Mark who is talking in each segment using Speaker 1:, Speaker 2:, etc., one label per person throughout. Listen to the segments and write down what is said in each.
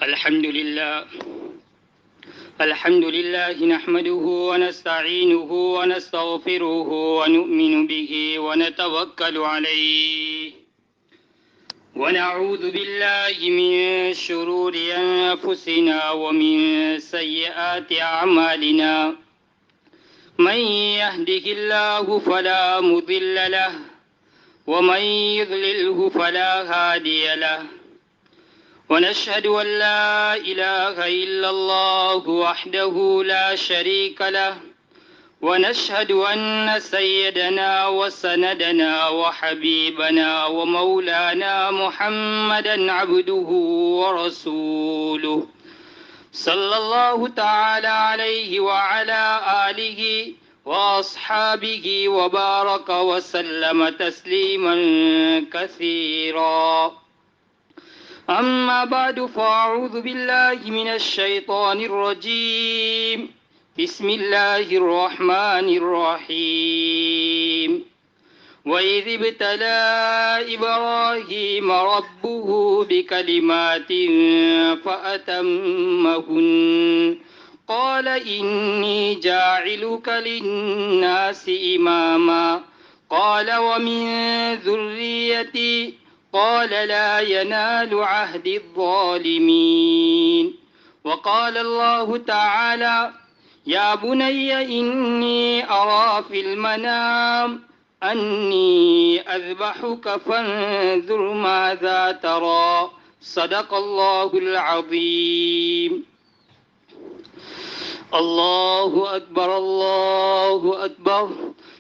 Speaker 1: الحمد لله نحمده ونستعينه ونستغفره ونؤمن به ونتوكل عليه ونعوذ بالله من شرور أنفسنا ومن سيئات أعمالنا من يهده الله فلا مضل له ومن يضلله فلا هادي له ونشهد أن لا إله إلا الله وحده لا شريك له ونشهد أن سيدنا وسندنا وحبيبنا ومولانا محمدا عبده ورسوله صلى الله تعالى عليه وعلى آله وأصحابه وبارك وسلم تسليما كثيرا. أما بعد فأعوذ بالله من الشيطان الرجيم. بسم الله الرحمن الرحيم. وإذ ابتلى إبراهيم ربه بكلمات فأتمهن قال إني جاعلك للناس إماما قال ومن ذريتي قال لا ينال عهد الظالمين. وقال الله تعالى يا بني إني أرى في المنام أني أذبحك فانظر ماذا ترى. صدق الله العظيم. الله أكبر الله أكبر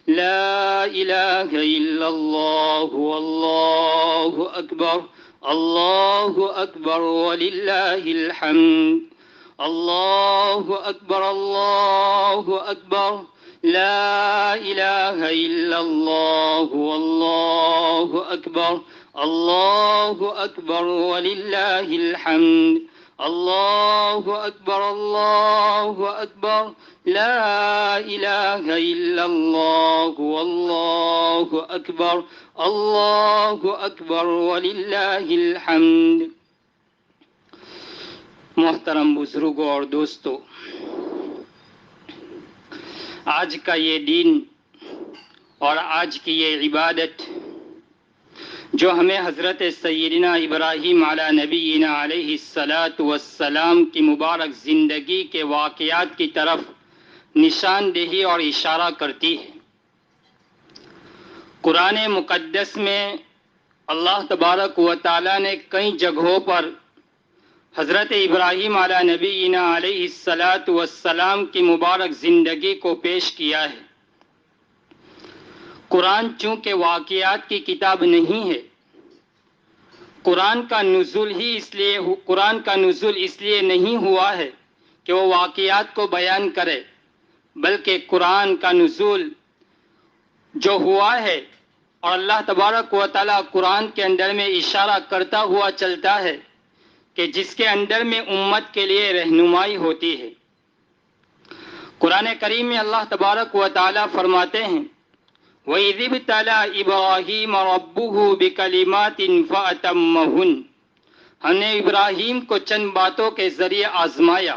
Speaker 1: لا إله إلا الله والله أكبر الله أكبر ولله الحمد. الله أكبر الله أكبر لا إله إلا الله والله أكبر الله أكبر ولله الحمد. الله أكبر الله أكبر لا إله إلا الله والله أكبر الله أكبر ولله الحمد. محترم بزرگوں اور دوستو، آج کا یہ دن اور آج کی یہ عبادت جو ہمیں حضرت سیدنا ابراہیم علی نبینا علیہ السلام کی مبارک زندگی کے واقعات کی طرف نشاندہی اور اشارہ کرتی ہے. قرآن مقدس میں اللہ تبارک و تعالی نے کئی جگہوں پر حضرت ابراہیم علی نبینا علیہ السلام کی مبارک زندگی کو پیش کیا ہے. قرآن چونکہ واقعات کی کتاب نہیں ہے، قرآن کا نزول اس لیے نہیں ہوا ہے کہ وہ واقعات کو بیان کرے، بلکہ قرآن کا نزول جو ہوا ہے اور اللہ تبارک و تعالی قرآن کے اندر میں اشارہ کرتا ہوا چلتا ہے کہ جس کے اندر میں امت کے لیے رہنمائی ہوتی ہے. قرآن کریم میں اللہ تبارک و تعالی فرماتے ہیں وَإِذِ ابْتَلَى إِبْرَاهِيمَ رَبُّهُ بِكَلِمَاتٍ فَأَتَمَّهُنَّ. ہم نے ابراہیم کو چند باتوں کے ذریعے آزمایا.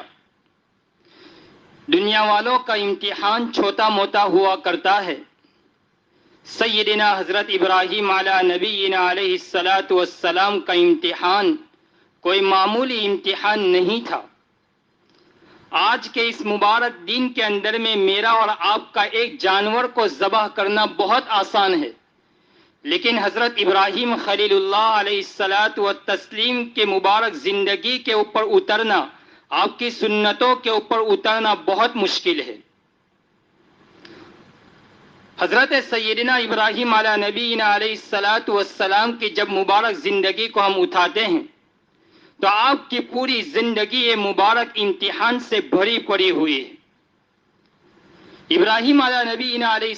Speaker 1: دنیا والوں کا امتحان چھوٹا موٹا ہوا کرتا ہے. سیدنا حضرت ابراہیم علی نبینا علیہ السلام کا امتحان کوئی معمولی امتحان نہیں تھا. آج کے اس مبارک دن کے اندر میں میرا اور آپ کا ایک جانور کو ذبح کرنا بہت آسان ہے، لیکن حضرت ابراہیم خلیل اللہ علیہ السلام کے مبارک زندگی کے اوپر اترنا، آپ کی سنتوں کے اوپر اترنا بہت مشکل ہے. حضرت سیدنا ابراہیم علی نبینا علیہ السلام کی جب مبارک زندگی کو ہم اٹھاتے ہیں تو آپ کی پوری زندگی یہ مبارک امتحان سے بھری پڑی ہوئی ہے. ابراہیم علی نبینا علیہ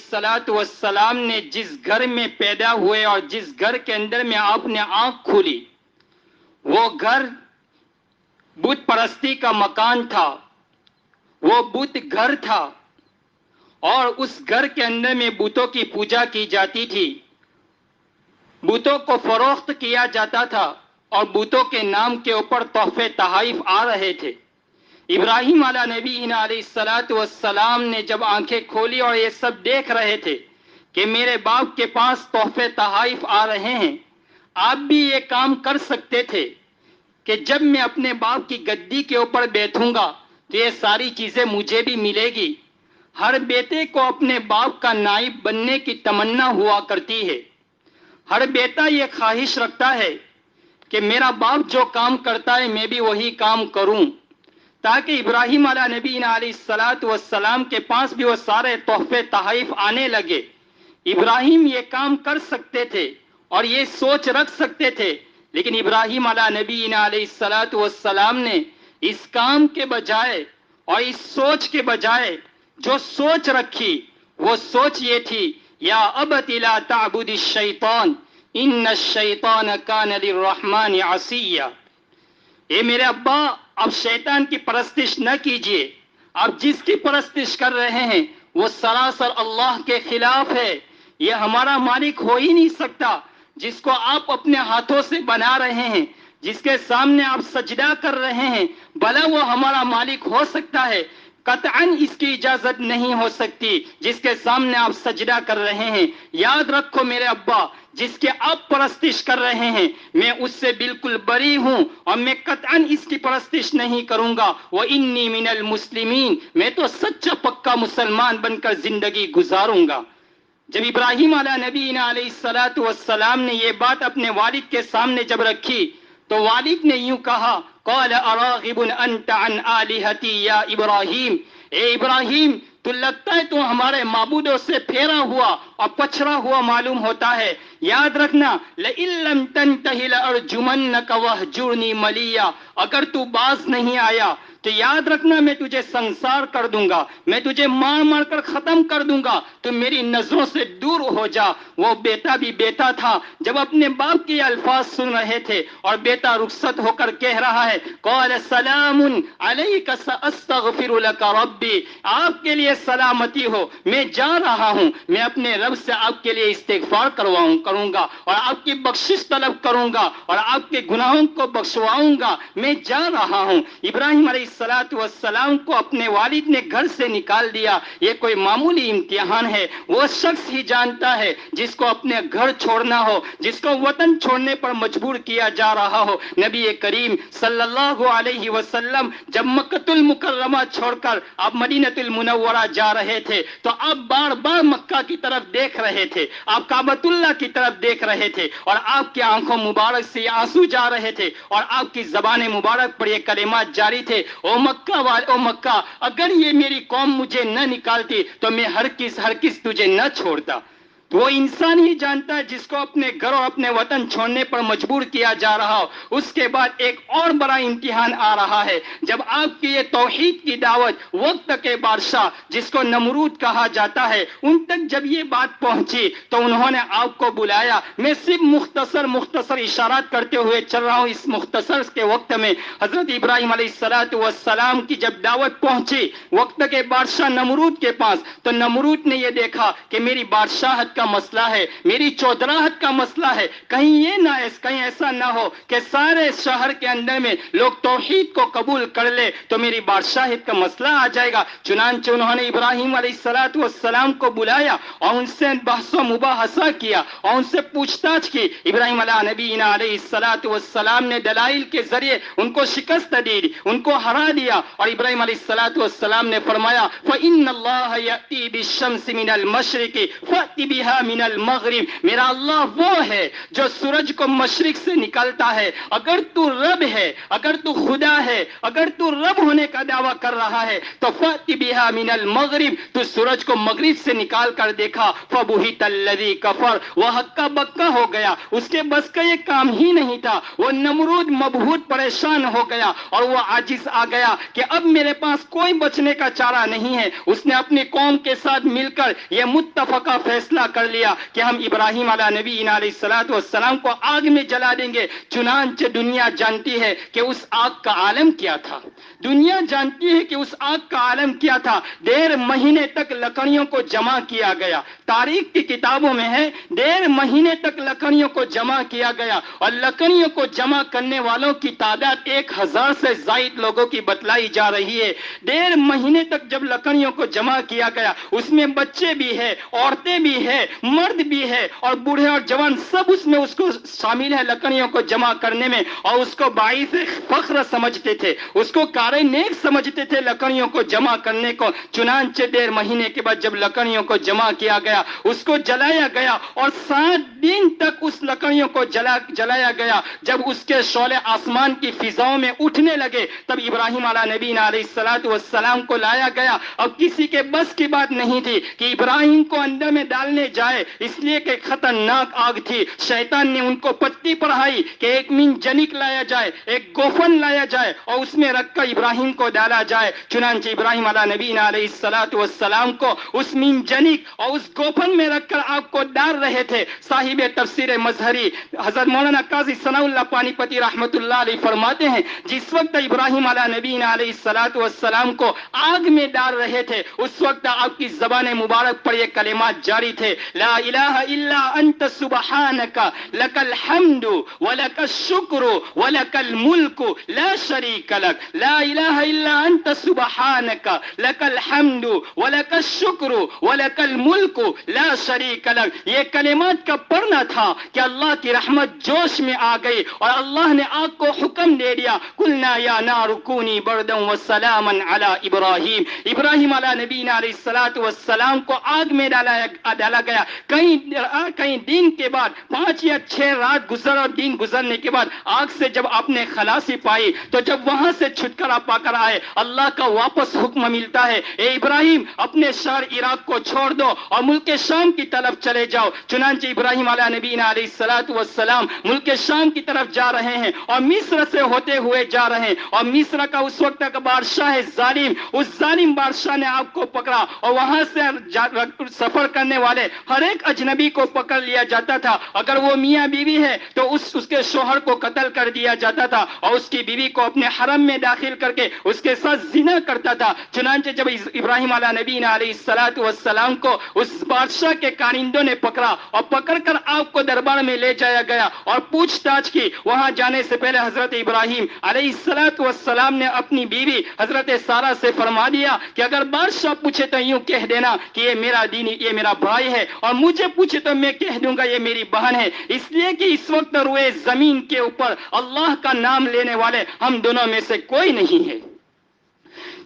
Speaker 1: السلام نے جس گھر میں پیدا ہوئے اور جس گھر کے اندر میں آپ نے آنکھ کھولی، وہ گھر بت پرستی کا مکان تھا، وہ بت گھر تھا، اور اس گھر کے اندر میں بتوں کی پوجا کی جاتی تھی، بتوں کو فروخت کیا جاتا تھا اور بتوں کے نام کے اوپر تحفے تحائف آ رہے تھے۔ ابراہیم علیہ نبی علیہ الصلاۃ والسلام نے جب آنکھیں کھولی اور یہ سب دیکھ رہے تھے کہ میرے باپ کے پاس تحفے تحائف آ رہے ہیں، آپ بھی یہ کام کر سکتے تھے کہ جب میں اپنے باپ کی گدی کے اوپر بیٹھوں گا تو یہ ساری چیزیں مجھے بھی ملے گی۔ ہر بیٹے کو اپنے باپ کا نائب بننے کی تمنا ہوا کرتی ہے۔ ہر بیٹا یہ خواہش رکھتا ہے کہ میرا باپ جو کام کرتا ہے میں بھی وہی کام کروں، تاکہ ابراہیم علیہ نبی علیہ الصلاۃ والسلام کے پاس بھی وہ سارے تحفے تحائف آنے لگے۔ ابراہیم یہ کام کر سکتے تھے اور یہ سوچ رکھ سکتے تھے، لیکن ابراہیم علیہ نبی علیہ الصلاۃ والسلام نے اس کام کے بجائے اور اس سوچ کے بجائے جو سوچ رکھی وہ سوچ یہ تھی، یا ابت لا تعبد الشیطان ان الشیطان کان للرحمن عصیا۔ اے میرے ابا، اب شیطان کی پرستش نہ کیجیے، آپ جس کی پرستش کر رہے ہیں وہ سراسر اللہ کے خلاف ہے، یہ ہمارا مالک ہو ہی نہیں سکتا۔ جس کو آپ اپنے ہاتھوں سے بنا رہے ہیں، جس کے سامنے آپ سجدہ کر رہے ہیں، بھلا وہ ہمارا مالک ہو سکتا ہے؟ قطعاً اس کی اجازت نہیں ہو سکتی جس کے سامنے آپ سجدہ کر رہے ہیں۔ یاد رکھو میرے ابا، جس کے آپ پرستش کر رہے ہیں میں اس سے بالکل بری ہوں اور میں قطعاً اس کی پرستش نہیں کروں گا۔ وَإِنِّي مِنَ الْمُسْلِمِينَ، میں تو سچا پکا مسلمان بن کر زندگی گزاروں گا۔ جب ابراہیم علیہ نبی علیہ الصلاۃ والسلام نے یہ بات اپنے والد کے سامنے جب رکھی تو والد نے یوں کہا، قال اراغب انت عن آلہتی یا ابراہیم، اے ابراہیم تو لگتا ہے تو ہمارے معبودوں سے پھیرا ہوا اور پچھڑا ہوا معلوم ہوتا ہے۔ یاد رکھنا، لئن لم تنتہ لارجمنک وہجرنی ملیا، اگر تو باز نہیں آیا تو یاد رکھنا میں تجھے سنسار کر دوں گا، میں تجھے مار مار کر ختم کر دوں گا، تو میری نظروں سے دور ہو جا۔ وہ بیٹا بھی بیٹا تھا، جب اپنے باپ کے الفاظ سن رہے تھے اور بیٹا رخصت ہو کر کہہ رہا ہے، قال سلام علیک ساستغفر لک ربی، آپ کے لیے سلامتی ہو، میں جا رہا ہوں، میں اپنے رب سے آپ کے لیے استغفار کروں گا اور آپ کی بخشش طلب کروں گا اور آپ کے گناہوں کو بخشواؤں گا، میں جا رہا ہوں۔ ابراہیم علیہ الصلاۃ والسلام کو اپنے والد نے گھر سے نکال دیا، یہ کوئی معمولی امتحان ہے۔ وہ شخص ہی جانتا ہے جس کو اپنے گھر چھوڑنا ہو، جس کو وطن چھوڑنے پر مجبور کیا جا رہا ہو۔ نبی کریم صلی اللہ علیہ وسلم جب مکہ المکرمہ چھوڑ کر آپ مدینہ المنورہ جا رہے تھے تو آپ بار بار مکہ کی طرف دیکھ رہے تھے، آپ کعبۃ اللہ کی طرف دیکھ رہے تھے اور آپ کی آنکھوں مبارک سے آنسو جا رہے تھے اور آپ کی زبان مبارک پر یہ کلمات جاری تھے، او مکہ، اگر یہ میری قوم مجھے نہ نکالتی تو میں ہرگز تجھے نہ چھوڑتا۔ تو وہ انسان ہی جانتا ہے جس کو اپنے گھر اور اپنے وطن چھوڑنے پر مجبور کیا جا رہا ہو۔ اس کے بعد ایک اور بڑا امتحان آ رہا ہے، جب آپ کی یہ توحید کی دعوت وقت کے بادشاہ جس کو نمرود کہا جاتا ہے ان تک جب یہ بات پہنچی تو انہوں نے آپ کو بلایا۔ میں صرف مختصر اشارات کرتے ہوئے چل رہا ہوں۔ اس مختصر کے وقت میں حضرت ابراہیم علیہ الصلاۃ والسلام کی جب دعوت پہنچی وقت کے بادشاہ نمرود کے پاس تو نمرود نے یہ دیکھا کہ میری بادشاہت کا مسئلہ ہے، میری چودراہٹ کا مسئلہ ہے، کہیں ایسا نہ ہو کہ سارے شہر کے اندر میں لوگ توحید کو قبول کر لے تو میری بادشاہت کا مسئلہ آ جائے گا۔ چنانچہ انہوں نے ابراہیم علیہ الصلاۃ والسلام کو بلایا اور ان سے بحث و مباحثہ کیا اور ان سے پوچھ تاچھ کی۔ ابراہیم علیہ نبی علیہ الصلاۃ والسلام نے دلائل کے ذریعے ان کو شکست دی، ان کو ہرا دیا اور ابراہیم علیہ الصلاۃ والسلام نے فرمایا، فإن اللہ یأتی بالشمس من المشرق فأت بها من المغرب، میرا اللہ وہ ہے جو سورج کو مشرق سے نکالتا ہے۔ اگر تو رب ہے، اگر تو خدا ہے، اگر تو رب ہونے کا دعویٰ کر رہا ہے تو فأت بها من المغرب، تو سورج کو مغرب سے نکال کر دیکھا، فبہت الذی کفر، وہ ہکا بکا ہو گیا، اس کے بس کا یہ کام ہی نہیں تھا۔ وہ نمرود مبہوت پریشان ہو گیا اور وہ عاجز آ گیا کہ اب میرے پاس کوئی بچنے کا چارہ نہیں ہے۔ اس نے اپنی قوم کے ساتھ مل کر یہ متفقہ فیصلہ کر کر لیا کہ ہم ابراہیم علیہ نبی علیہ السلام کو آگ میں جلا دیں گے. چنانچہ دنیا جانتی ہے کہ اس آگ کا عالم کیا تھا. دنیا جانتی ہے کہ اس آگ کا عالم کیا تھا. 1.5 مہینے تک لکڑیوں کو جمع کیا گیا. تاریخ کی کتابوں میں ہے 1.5 مہینے تک لکڑیوں کو جمع کیا گیا, اور لکڑیوں کو جمع کرنے والوں کی تعداد 1000 سے زائد لوگوں کی بتلائی جا رہی ہے. 1.5 مہینے تک جب لکڑیوں کو جمع کیا گیا, اس میں بچے بھی ہیں, عورتیں بھی ہیں, مرد بھی ہے, اور بوڑھے اور جوان سب اس میں اس کو شامل ہے لکڑیوں کو جمع کرنے میں, اور اس کو باعث فخر سمجھتے تھے, اس کو کار نیک سمجھتے تھے لکڑیوں کو جمع کرنے کو. چنانچہ 1.5 مہینے کے بعد جب لکڑیوں کو جمع کیا گیا, اس کو جلایا گیا, اور 7 دن تک اس لکڑیوں کو جلایا گیا. جب اس کے شعلے آسمان کی فضاؤں میں اٹھنے لگے, تب ابراہیم علیہ نبی علیہ السلام کو لایا گیا. اب کسی کے بس کی بات نہیں تھی کہ ابراہیم کو اندر میں ڈالنے جائے, اس لیے کہ خطرناک آگ تھی. شیطان نے ان کو پٹی پڑھائی کہ ایک منجنیق لایا جائے, ایک گوفن لایا جائے, اور اس میں رکھ کر ابراہیم کو ڈالا جائے. چنانچہ ابراہیم علیہ نبی علیہ السلام کو اس منجنیق اور اس گوفن میں رکھ کر آگ کو ڈال رہے تھے. صاحب تفسیر مظہری حضرت مولانا قاضی ثناء اللہ پانی پتی رحمت اللہ علیہ فرماتے ہیں, جس وقت ابراہیم علیہ نبی علیہ السلام کو آگ میں ڈال رہے تھے, اس وقت آپ کی زبان مبارک پر یہ کلمات جاری تھے, لا الہ الا انت سبحانک لک الحمد ولک الشکر ولک الملک لا شریک لک. لا الہ الا انت سبحانک لک الحمد ولک الشکر ولک الملک لا شریک لک. یہ کلمات کا پڑھنا تھا کہ اللہ کی رحمت جوش میں آ گئی, اور اللہ نے آگ کو حکم دے دیا, قلنا یا نار کونی بردا وسلاما علی ابراہیم. ابراہیم علیہ نبی علیہ السلام کو آگ میں ڈالا گیا. کئی دن کے بعد 5 یا 6 رات گزر اور دن گزرنے کے بعد آگ سے جب آپ نے خلاصی پائی, تو جب وہاں سے چھٹکارا پا کر آئے, اللہ کا واپس حکم ملتا ہے, اے ابراہیم اپنے شہر عراق کو چھوڑ دو اور ملک شام کی طرف چلے جاؤ. چنانچہ ابراہیم علیہ نبی علیہ السلام ملک شام کی طرف جا رہے ہیں, اور مصر سے ہوتے ہوئے جا رہے ہیں, اور مصر کا اس وقت کا بادشاہ ظالم, اس ظالم بادشاہ نے آپ کو پکڑا, اور وہاں سے سفر کرنے والے ہر ایک اجنبی کو پکڑ لیا جاتا تھا. اگر وہ میاں بیوی ہے تو اس کے شوہر کو قتل کر دیا جاتا تھا, اور اس کی بیوی کو اپنے حرم میں داخل کر کے اس کے ساتھ زنا کرتا تھا. چنانچہ جب ابراہیم علیہ نبی علیہ السلام کو اس بادشاہ کے کارندوں نے پکڑا, اور پکڑ کر آپ کو دربار میں لے جایا گیا اور پوچھ تاچھ کی, وہاں جانے سے پہلے حضرت ابراہیم علیہ السلام نے اپنی بیوی حضرت سارہ سے فرما دیا کہ اگر بادشاہ پوچھے تو یوں کہہ دینا کہ یہ میرا دینی, یہ میرا بھائی ہے, اور مجھے پوچھے تو میں کہہ دوں گا یہ میری بہن ہے, اس لیے کہ اس وقت روئے زمین کے اوپر اللہ کا نام لینے والے ہم دونوں میں سے کوئی نہیں ہے.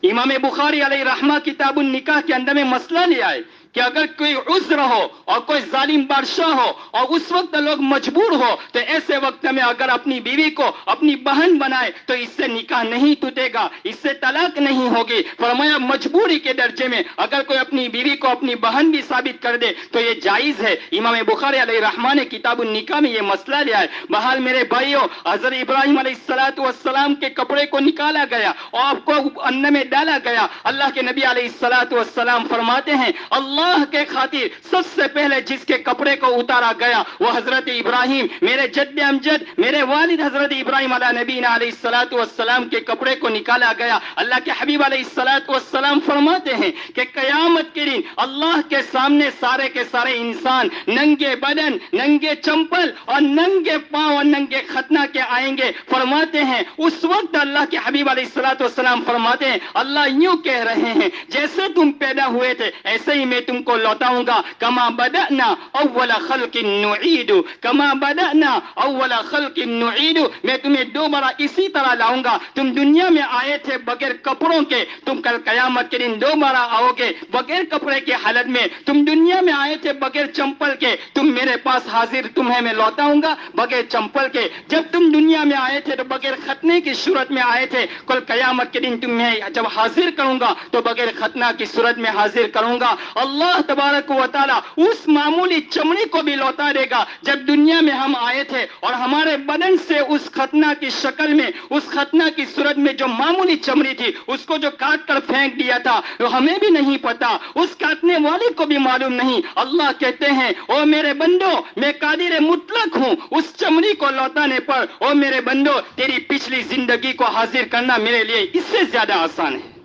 Speaker 1: امام بخاری علیہ رحمہ کتاب النکاح کے اندر میں مسئلہ لے آئے کہ اگر کوئی عذر ہو اور کوئی ظالم بادشاہ ہو اور اس وقت لوگ مجبور ہو, تو ایسے وقت میں اگر اپنی بیوی کو اپنی بہن بنائے تو اس سے نکاح نہیں ٹوٹے گا, اس سے طلاق نہیں ہوگی. فرمایا مجبوری کے درجے میں اگر کوئی اپنی بیوی کو اپنی بہن بھی ثابت کر دے تو یہ جائز ہے. امام بخاری علیہ رحمہ نے کتاب النکاح میں یہ مسئلہ لیا ہے. بہرحال میرے بھائیوں, حضرت ابراہیم علیہ السلام کے کپڑے کو نکالا گیا اور آپ کو ان میں ڈالا گیا. اللہ کے نبی علیہ السلام فرماتے ہیں, اللہ کے خاطر سب سے پہلے جس کے کپڑے کو اتارا گیا وہ حضرت ابراہیم, میرے جد امجد, میرے والد حضرت ابراہیم علیہ نبی علیہ السلام کے کپڑے کو نکالا گیا. اللہ کے حبیب علیہ السلام فرماتے ہیں کہ قیامت کے دن اللہ کے سامنے سارے کے سارے انسان ننگے بدن, ننگے چمپل اور ننگے پاؤں اور ننگے ختنہ کے آئیں گے. فرماتے ہیں اس وقت اللہ کے حبیب علیہ السلام فرماتے ہیں اللہ یوں کہہ رہے ہیں جیسے تم پیدا ہوئے تھے ایسے ہی میں تم کو لوٹاؤں گا. کما بدأنا اول خلق نعید, کما بدأنا اول خلق نعید, میں تمہیں دوبارہ اسی طرح لاؤں گا. تم دنیا میں آئے تھے بغیر کپڑوں کے, تم کل قیامت کے دن دوبارہ آؤ گے بغیر کپڑے کے حالت میں. تم دنیا میں آئے تھے بغیر چمپل کے, تم میرے پاس حاضر, تمہیں میں لوٹاؤں گا بغیر چمپل کے. جب تم دنیا میں آئے تھے تو بغیر ختنے کی صورت میں آئے تھے, کل قیامت کے دن تمہیں جب حاضر کروں گا تو بغیر ختنہ کی صورت میں حاضر کروں گا. اللہ اللہ تبارک و تعالیٰ اس معمولی چمڑی کو بھی لوٹا دے گا جب دنیا میں ہم آئے تھے اور ہمارے بدن سے اس ختنہ کی شکل میں، اس ختنہ کی صورت میں جو معمولی چمڑی تھی اس کو جو کاٹ کر پھینک دیا تھا، ہمیں بھی نہیں پتا، اس کاٹنے والے کو بھی معلوم نہیں۔ اللہ کہتے ہیں او میرے بندو میں قادر مطلق ہوں اس چمڑی کو لوٹانے پر، او میرے بندو تیری پچھلی زندگی کو حاضر کرنا میرے لیے اس سے زیادہ آسان ہے،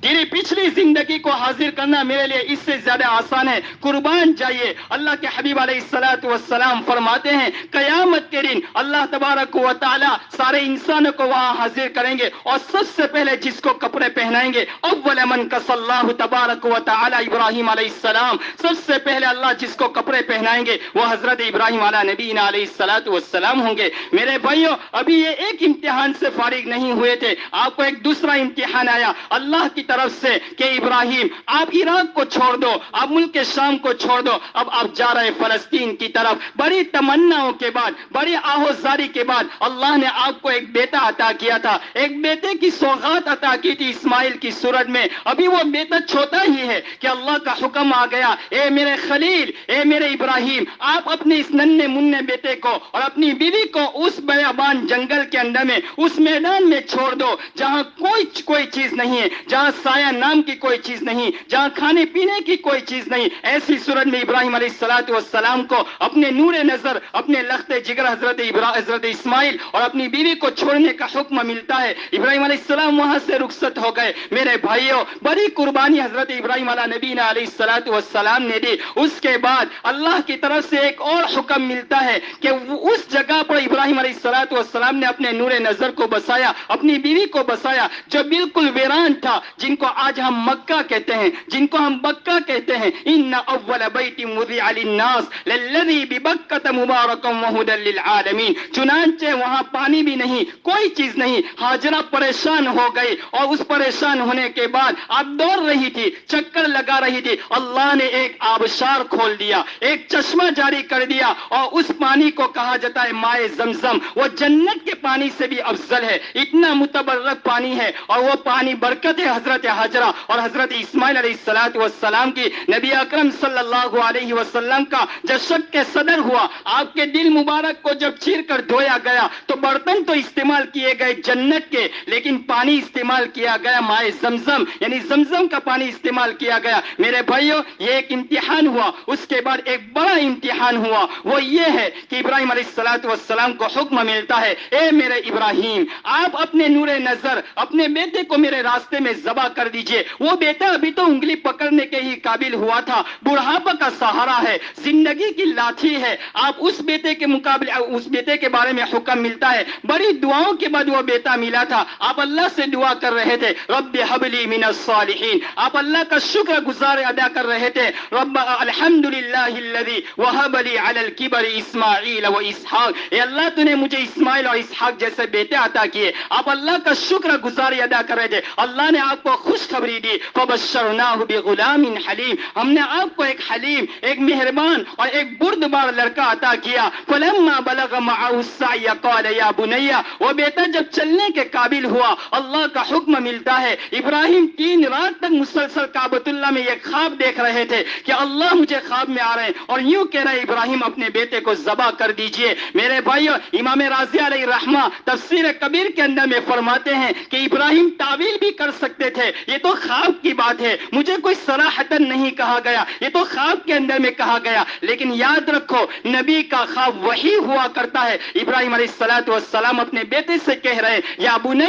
Speaker 1: تیری پچھلی زندگی کو حاضر کرنا میرے لیے اس سے زیادہ آسان ہے۔ قربان جائیے، اللہ کے حبیب علیہ الصلوۃ والسلام فرماتے ہیں قیامت کے دن اللہ تبارک و تعالی سارے انسانوں کو وہاں حاضر کریں گے اور سب سے پہلے جس کو کپڑے پہنائیں گے، اول من کس اللہ تبارک و تعالی ابراہیم علیہ السلام، سب سے پہلے اللہ جس کو کپڑے پہنائیں گے وہ حضرت ابراہیم علیہ نبینا علیہ الصلوۃ والسلام ہوں گے۔ میرے بھائیوں، ابھی یہ ایک امتحان سے فارغ نہیں ہوئے تھے، آپ کو ایک دوسرا امتحان آیا اللہ کی طرف سے کہ ابراہیم آپ عراق کو چھوڑ دو، آپ ملک شام کو چھوڑ دو، اب آپ جا رہے فلسطین کی طرف۔ بڑی تمناؤں کے بعد، بڑی آہوزاری کے بعد اللہ نے آپ کو ایک بیٹا عطا کیا تھا، ایک بیٹے کی سوغات عطا کی تھی اسماعیل کی صورت میں۔ ابھی وہ بیٹا چھوٹا ہی ہے کہ اللہ کا حکم آ گیا، اے میرے خلیل، اے میرے ابراہیم، آپ اپنے اس ننھے منھے بیٹے کو اور اپنی بیوی کو اس بیابان جنگل کے اندر میں، اس میدان میں چھوڑ دو جہاں کوئی چیز نہیں ہے، جہاں سایہ نام کی کوئی چیز نہیں، جہاں کھانے پینے کی کوئی چیز نہیں۔ ایسی صورت میں ابراہیم علیہ الصلوۃ والسلام کو اپنے نور نظر، اپنے لخت جگر حضرت اسماعیل اور اپنی بیوی کو چھوڑنے کا حکم ملتا ہے۔ ابراہیم علیہ السلام وہاں سے رخصت ہو گئے۔ میرے بھائیوں، بڑی قربانی حضرت ابراہیم علیہ نبینا علیہ الصلوۃ والسلام نے دی۔ اس کے بعد اللہ کی طرف سے ایک اور حکم ملتا ہے کہ اس جگہ پر ابراہیم علیہ الصلوۃ والسلام نے اپنے نور نظر کو بسایا، اپنی بیوی کو بسایا، جو بالکل ویران تھا، جن کو آج ہم مکہ کہتے ہیں، جن کو ہم بکہ کہتے ہیں۔ ان اول بیت وضع للناس للذی ببکۃ مبارکا وہدی للعالمین۔ چنانچہ وہاں پانی بھی نہیں، کوئی چیز نہیں، ہاجرہ پریشان ہو گئی اور اس پریشان ہونے کے بعد آپ دوڑ رہی تھی، چکر لگا رہی تھی، اللہ نے ایک آبشار کھول دیا، ایک چشمہ جاری کر دیا اور اس پانی کو کہا جاتا ہے مائے زمزم۔ وہ جنت کے پانی سے بھی افضل ہے، اتنا متبرک پانی ہے اور وہ پانی برکت ہے حضرت حاجرہ اور حضرت اسماعیل علیہ الصلوۃ والسلام کی۔ نبی اکرم صلی اللہ علیہ وسلم کا جب شک کے صدر ہوا، آپ کے دل مبارک کو جب چیر کر دھویا گیا تو برتن تو استعمال کیے گئے جنت کے، لیکن پانی استعمال کیا گیا مائے زمزم، یعنی زمزم کا پانی استعمال کیا گیا۔ میرے بھائیوں، یہ ایک امتحان ہوا۔ اس کے بعد ایک بڑا امتحان ہوا، وہ یہ ہے کہ ابراہیم علیہ الصلوۃ والسلام کو حکم ملتا ہے، اے میرے ابراہیم، آپ اپنے نور نظر اپنے بیٹے کو میرے راستے میں ذبح کر دیجئے۔ وہ بیٹا ابھی تو انگلی پکڑنے کے ہی قابل ہوا تھا، بڑھاپا کا سہارا ہے، زندگی کی لاٹھی ہے۔ آپ اس بیٹے کے مقابلے، اس بیٹے کے بارے میں حکم ملتا ہے، بڑی دعاؤں کے بعد وہ بیٹا ملا تھا۔ آپ اللہ سے دعا کر رہے تھے، رب ہب لی من الصالحین، آپ اللہ کا شکر گزار ادا کر رہے تھے، رب الحمدللہ الذی وہب لی علی الکبر اسماعیل و اسحاق، اے اللہ تو نے مجھے اسماعیل اور اسحاق جیسے بیٹے عطا کیے۔ آپ اللہ کا شکر گزاری ادا کر رہے تھے، اللہ نے آپ کو خوشخبری دی، فبشرناہ بغلام حلیم، ہم نے آپ کو ایک حلیم، ایک مہربان اور ایک بردبار لڑکا عطا کیا۔ فلما بلغ معه السعی قال یا بنی، وہ بیٹا جب چلنے کے قابل ہوا، اللہ کا حکم ملتا ہے، ابراہیم 3 رات تک مسلسل کعبۃ اللہ میں یہ خواب دیکھ رہے تھے کہ اللہ مجھے خواب میں آ رہے ہیں اور یوں کہہ رہے ابراہیم اپنے بیٹے کو ذبح کر دیجئے۔ میرے بھائیو، امام رازی علیہ رحمہ تفسیر کبیر کے اندر میں فرماتے ہیں کہ ابراہیم تعویل بھی کر سکتے تھے، یہ تو خواب کی بات ہے، مجھے کوئی صراحتاً نہیں کہا گیا، یہ تو خواب کے اندر میں کہا گیا، لیکن یاد رکھو نبی کا خواب وہی ہوا کرتا ہے۔ ابراہیم علیہ الصلوۃ والسلام اپنے بیٹے سے کہہ رہے ہیں، یا بنی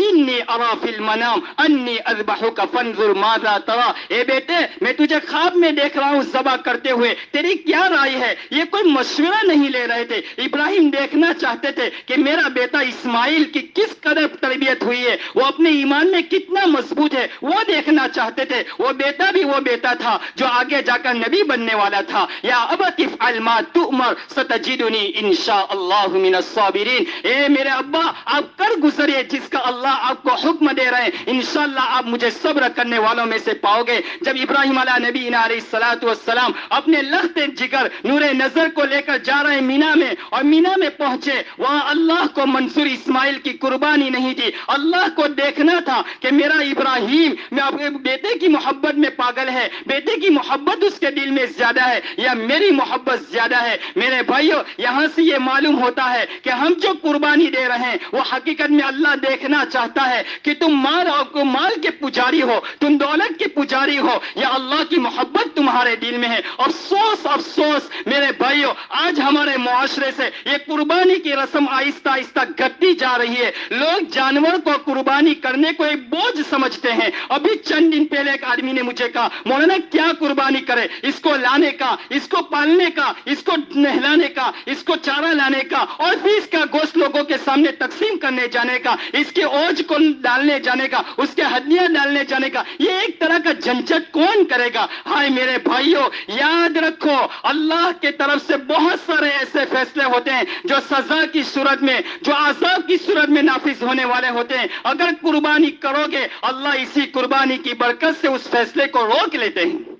Speaker 1: انی ارا فی المنام انی اذبحک فانظر ماذا ترى، اے بیٹے میں تجھے خواب میں دیکھ رہا ہوں ذبح کرتے ہوئے، تیری کیا رائے ہے؟ یہ کوئی مشورہ نہیں لے رہے تھے، ابراہیم دیکھنا چاہتے تھے کہ میرا بیٹا اسماعیل کی کس قدر تربیت ہوئی ہے، وہ اپنے ایمان میں کتنا مضبوط ہے، وہ دیکھنا چاہتے تھے۔ وہ بیٹا بھی وہ بیٹا تھا جو آگے جا کر نبی بننے والا تھا۔ یا ابت افعل ما تؤمر ستجدنی انشاء اللہ من الصابرین، اے میرے ابا آپ کر گزریے جس کا اللہ آپ کو حکم دے رہے ہیں، انشاءاللہ آپ مجھے صبر کرنے والوں میں سے پاؤ گے۔ جب ابراہیم علیہ نبینا علیہ الصلوۃ والسلام اپنے لخت جگر نور نظر کو لے کر جا رہے ہیں مینا میں، اور مینا میں پہنچے، وہاں اللہ کو منصور اسماعیل کی قربانی نہیں تھی، اللہ کو دیکھنا تھا کہ میرا ابراہیم میں اپنے بیٹے کی محبت میں پاگل ہے، بیٹے کی محبت اس کے دل میں زیادہ ہے یا میری محبت زیادہ ہے؟ میرے بھائیو، یہاں سے یہ معلوم ہوتا ہے کہ ہم جو قربانی دے رہے ہیں وہ حقیقت میں اللہ دیکھنا چاہتا ہے کہ تم مال کے پجاری ہو، تم دولت کے پجاری ہو، یا اللہ کی محبت تمہارے دل میں ہے۔ افسوس افسوس میرے بھائیو، آج ہمارے معاشرے سے یہ قربانی کی رسم آہستہ آہستہ گھٹتی جا رہی ہے۔ لوگ جانور کو قربانی کرنے کو ایک بوجھ سمجھتے ہیں۔ ابھی چند دن پہلے ایک آدمی نے مجھے کہا، مولانا کیا قربانی کرے؟ اس کو لانے کا، اس کو پالنے کا، اس کو نہلانے کا، اس کو چارہ لانے کا، اور پھر اس کا گوشت لوگوں کے سامنے تقسیم کرنے جانے کا، اس کے اوج کو ڈالنے جانے کا، اس کے ہڈیاں ڈالنے جانے کا، یہ ایک طرح کا جھنجھٹ کون کرے گا؟ ہائے میرے بھائیوں، یاد رکھو اللہ کے طرف سے بہت سارے ایسے فیصلے ہوتے ہیں جو سزا کی صورت میں، جو عذاب کی صورت میں نافذ ہونے والے ہوتے ہیں۔ اگر قربانی کرو گے، اللہ اسی قربانی کی برکت سے اس فیصلے کو روک لیتے ہیں۔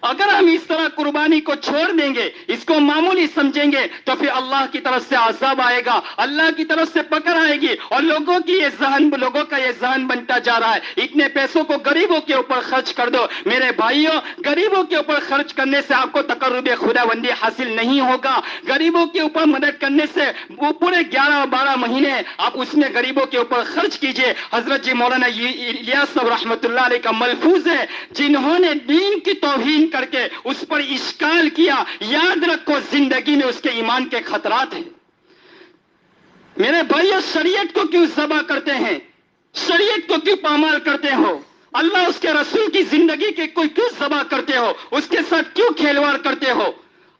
Speaker 1: اگر ہم اس طرح قربانی کو چھوڑ دیں گے، اس کو معمولی سمجھیں گے، تو پھر اللہ کی طرف سے عذاب آئے گا، اللہ کی طرف سے پکڑ آئے گی، اور لوگوں کا یہ ذہن بنتا جا رہا ہے اتنے پیسوں کو غریبوں کے اوپر خرچ کر دو۔ میرے بھائیوں، غریبوں کے اوپر خرچ کرنے سے آپ کو تقرب خداوندی حاصل نہیں ہوگا۔ غریبوں کے اوپر مدد کرنے سے وہ پورے 11-12 مہینے آپ اس میں غریبوں کے اوپر خرچ کیجئے۔ حضرت جی مولانا الیاس صاحب رحمۃ اللہ علیہ کا ملفوظ ہے، جنہوں نے دین کی توہین کر کے اس پر اشکال کیا، یاد رکھو زندگی میں اس کے ایمان کے خطرات ہیں۔ میرے بھائیو، شریعت کو کیوں ذبح کرتے ہیں؟ شریعت کو کیوں پامال کرتے ہو؟ اللہ اس کے رسول کی زندگی کے کوئی کیوں ذبح کرتے ہو؟ اس کے ساتھ کیوں کھیلواڑ کرتے ہو؟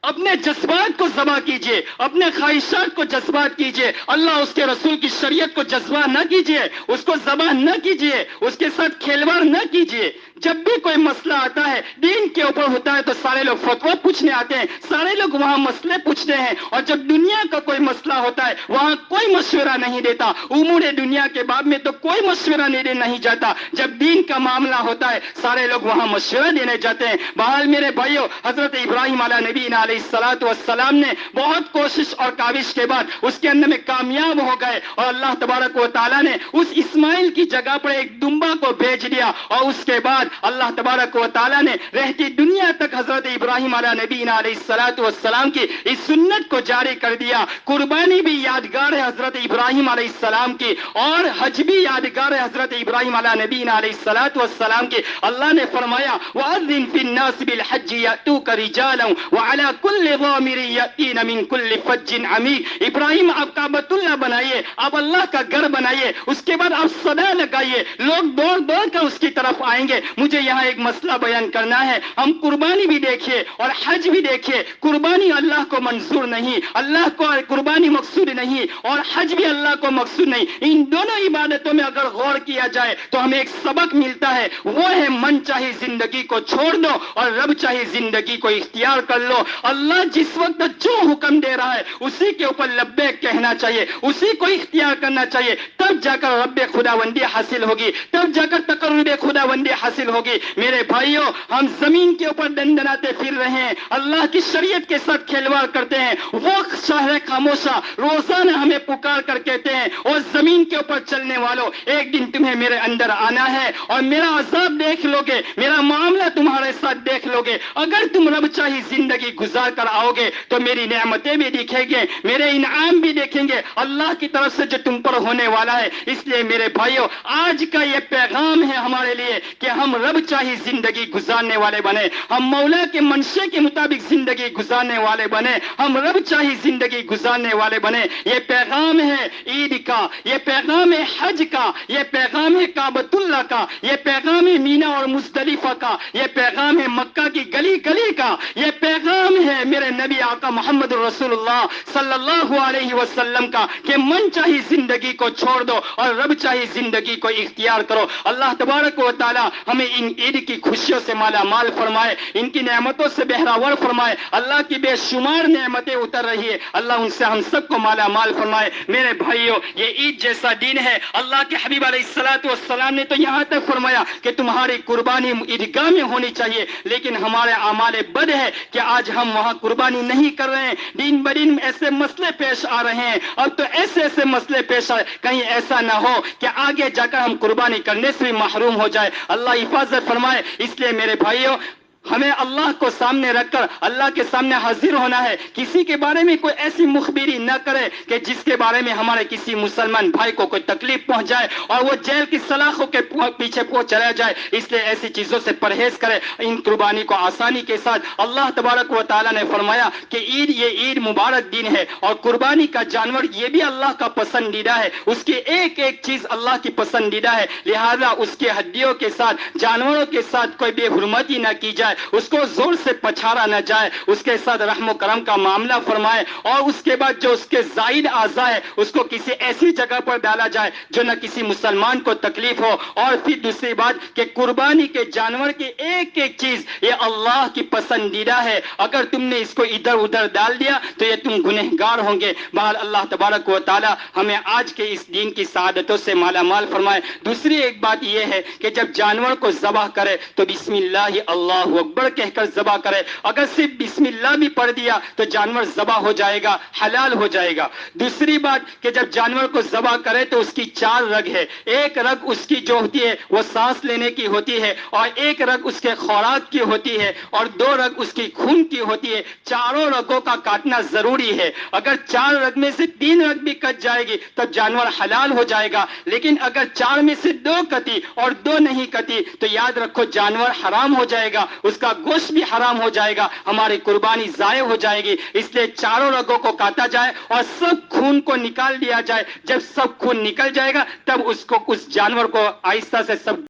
Speaker 1: اپنے جذبات کو ذبح کیجئے، اپنے خواہشات کو جذبات کیجئے، اللہ اس کے رسول کی شریعت کو جذبہ نہ کیجئے، اس کو ذبح نہ کیجئے، اس کے ساتھ کھیلواڑ نہ کیجئے۔ جب بھی کوئی مسئلہ آتا ہے دین کے اوپر ہوتا ہے تو سارے لوگ فتویٰ پوچھنے آتے ہیں، سارے لوگ وہاں مسئلے پوچھتے ہیں، اور جب دنیا کا کوئی مسئلہ ہوتا ہے وہاں کوئی مشورہ نہیں دیتا۔ امور دنیا کے باب میں تو کوئی مشورہ نہیں جاتا، جب دین کا معاملہ ہوتا ہے سارے لوگ وہاں مشورہ دینے جاتے ہیں۔ بہرحال میرے بھائیو، حضرت ابراہیم علیہ نبینا علیہ السلام نے بہت کوشش اور کاوش کے بعد اس کے اندر میں کامیاب ہو گئے، اور اللہ تبارک و تعالیٰ نے اس اسماعیل کی جگہ پر ایک دمبا کو بھیج دیا، اور اس کے بعد اللہ تبارک و تعالیٰ نے رہتی دنیا تک حضرت ابراہیم علیہ نبینا علیہ السلام کی اس سنت کو جاری کر دیا۔ قربانی بھی یادگار ہے حضرت ابراہیم علیہ السلام کی، اور حج بھی یادگار ہے حضرت ابراہیم علیہ نبینا علیہ السلام کی۔ اللہ نے فرمایا وَأَذِّن فِي النَّاسِ بِالْحَجِّ يَأْتُوكَ رِجَالًا وَعَلَى كُلِّ ضَامِرٍ يَأْتِينَ مِنْ كُلِّ فَجٍّ عَمِيقٍ۔ ابراہیم آپ کعبۃ اللہ بنائیے، آپ اللہ کا گھر بنائیے، اس کے بعد آپ صدا لگائیے، لوگ دوڑ دوڑ کر اس کی طرف آئیں گے۔ مجھے یہاں ایک مسئلہ بیان کرنا ہے، ہم قربانی بھی دیکھیے اور حج بھی دیکھیے، قربانی اللہ کو منظور نہیں، اللہ کو قربانی مقصود نہیں، اور حج بھی اللہ کو مقصود نہیں۔ ان دونوں عبادتوں میں اگر غور کیا جائے تو ہمیں ایک سبق ملتا ہے، وہ ہے من چاہی زندگی کو چھوڑ دو اور رب چاہی زندگی کو اختیار کر لو۔ اللہ جس وقت جو حکم دے رہا ہے اسی کے اوپر لبیک کہنا چاہیے، اسی کو اختیار کرنا چاہیے، تب جا کر رب خداوندی حاصل ہوگی، تب جا کر تقرب خداوندی حاصل ہوگی۔ میرے بھائیوں، ہم زمین کے اوپر دندناتے پھر رہے ہیں، اللہ کی شریعت کے ساتھ کھیلواڑ کرتے ہیں۔ وہ شہر خاموشہ روزانہ ہمیں پکار کر کہتے ہیں، اور زمین کے اوپر چلنے والوں، ایک دن تمہیں میرے اندر آنا ہے اور میرا عذاب دیکھ لو گے، میرا معاملہ تمہارے ساتھ دیکھ لو گے۔ اگر تم رب چاہی زندگی گزار کر آؤ گے تو میری نعمتیں بھی دیکھیں گے، میرے انعام بھی دیکھیں گے، اللہ کی طرف سے جو تم پر ہونے والا ہے۔ اس لیے میرے بھائیوں، آج کا یہ پیغام ہے ہمارے لیے کہ ہم رب چاہی زندگی گزارنے والے بنے، ہم مولا کے منشے کے مطابق زندگی گزارنے والے بنے، ہم رب چاہی زندگی گزارنے والے بنے۔ یہ پیغام ہے عید کا، یہ پیغام ہے حج کا، یہ پیغام ہے کعبۃ اللہ کا، یہ پیغام ہے مینا اور مزدلفہ کا، یہ پیغام ہے مکہ کی گلی گلی کا، یہ پیغام ہے میرے نبی آقا محمد رسول اللہ صلی اللہ علیہ وسلم کا کہ من چاہی زندگی کو چھوڑ دو اور رب چاہی زندگی کو اختیار کرو۔ اللہ تبارک و تعالی ہمیں ان عید کی خوشیوں سے مالا مال فرمائے، ان کی نعمتوں سے بہراور فرمائے۔ اللہ کی بے شمار نعمتیں اتر رہی ہے، اللہ ان سے ہم سب کو مالا مال فرمائے۔ میرے بھائیوں، یہ عید جیسا دن ہے، اللہ کے حبیب علیہ السلام نے تو یہاں تک فرمایا کہ تمہاری قربانی عیدگاہ میں ہونی چاہیے، لیکن ہمارے اعمال بد ہے کہ آج ہم وہاں قربانی نہیں کر رہے ہیں۔ دن بدن ایسے مسئلے پیش آ رہے ہیں، اب تو ایسے مسئلے پیش آ رہے ہیں، کہیں ایسا نہ ہو کہ آگے جا کر ہم قربانی کرنے سے بھی محروم ہو جائے. اللہ حفاظت فرمائے. اس لیے میرے بھائیوں ہمیں اللہ کو سامنے رکھ کر اللہ کے سامنے حاضر ہونا ہے. کسی کے بارے میں کوئی ایسی مخبری نہ کرے کہ جس کے بارے میں ہمارے کسی مسلمان بھائی کو کوئی تکلیف پہنچ جائے اور وہ جیل کی سلاخوں کے پیچھے چلا جائے. اس لیے ایسی چیزوں سے پرہیز کرے. ان قربانی کو آسانی کے ساتھ اللہ تبارک و تعالیٰ نے فرمایا کہ یہ عید مبارک دن ہے اور قربانی کا جانور یہ بھی اللہ کا پسندیدہ ہے. اس کی ایک ایک چیز اللہ کی پسندیدہ ہے. لہذا اس کے ہڈیوں کے ساتھ جانوروں کے ساتھ کوئی بے حرمتی نہ کی جائے, اس کو زور سے پچھاڑا نہ جائے, اس کے ساتھ رحم و کرم کا معاملہ فرمائے. اور اس کے بعد جو اس کے زائد اعضاء ہے اس کو کسی ایسی جگہ پر ڈالا جائے جو نہ کسی مسلمان کو تکلیف ہو. اور پھر دوسری بات کہ قربانی کے جانور کی ایک ایک چیز یہ اللہ کی پسندیدہ ہے. اگر تم نے اس کو ادھر ادھر ڈال دیا تو یہ تم گنہگار ہوں گے. بہرحال اللہ تبارک و تعالی ہمیں آج کے اس دین کی سعادتوں سے مالا مال فرمائے. دوسری ایک بات یہ ہے کہ جب جانور کو ذبح کرے تو بسم اللہ اللہ اکبر کہہ کر ذبح کرے. اگر صرف بسم اللہ بھی پڑھ دیا تو جانور ذبح ہو جائے گا, حلال ہو جائے گا. دوسری بات کہ جب جانور کو ذبح کرے تو اس کی 4 رگ ہے. ایک رگ اس کی جو ہوتی ہے وہ سانس لینے کی ہوتی ہے, اور ایک رگ اس کے خوراک کی ہوتی ہے, اور 2 رگ اس کی خون کی ہوتی ہے. چاروں رگوں کا کاٹنا ضروری ہے. اگر 4 رگ میں سے 3 رگ بھی کٹ جائے گی تب جانور حلال ہو جائے گا. لیکن اگر 4 میں سے 2 کٹی اور 2 نہیں کٹی تو یاد رکھو جانور حرام ہو جائے گا, اس کا گوشت بھی حرام ہو جائے گا, ہماری قربانی ضائع ہو جائے گی. اس لیے چاروں رگوں کو کاٹا جائے اور سب خون کو نکال دیا جائے. جب سب خون نکل جائے گا تب اس جانور کو آہستہ سے سب